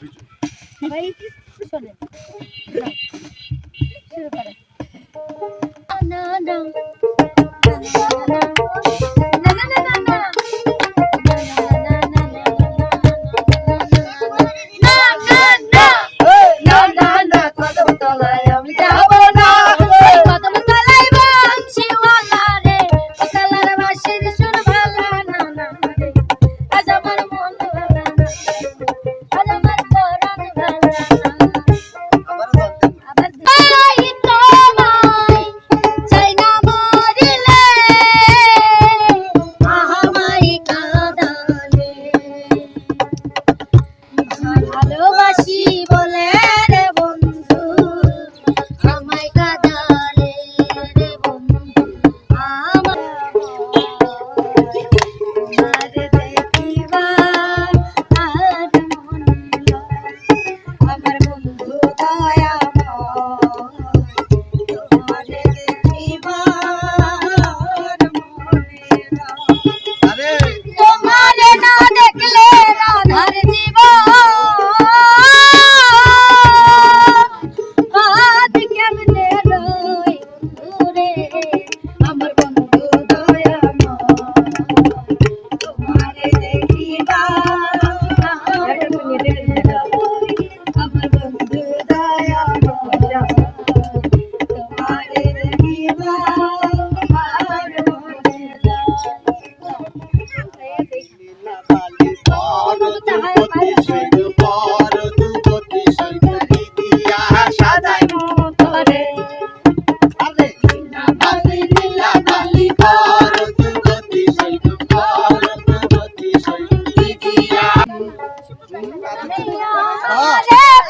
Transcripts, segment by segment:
ভাই শোনে শুরু করে না না ভালোবাসি বলে রে বন্ধু আমায় কাঁদালে রে বন্ধু আমার দেখিবার আর মন আমার বন্ধু দয়াময় তোমারে না দেখলে রাধার জীবন আজ কেমনে রই বন্ধুরে আমার বন্ধু দয়াময় তোমারে দেখিবার আমার বন্ধু দয়াময় তোমারে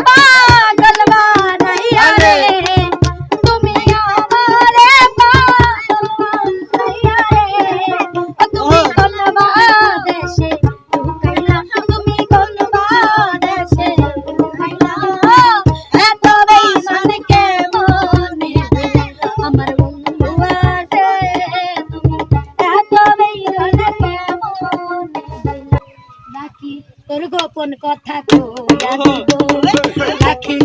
পাগল বানাইয়া রে তুমি আমারে পাগল বানাইয়া রে তুমি কোন বাদেশে লুকাইলা তুমি কোন বাদেশে লুকাইলা এত বেঈমান কেমনে আমার বন্ধু আছে তুমি এত বেঈমান কেমনে রাখি তোর গোপন কথা কইয়া দিব রাখি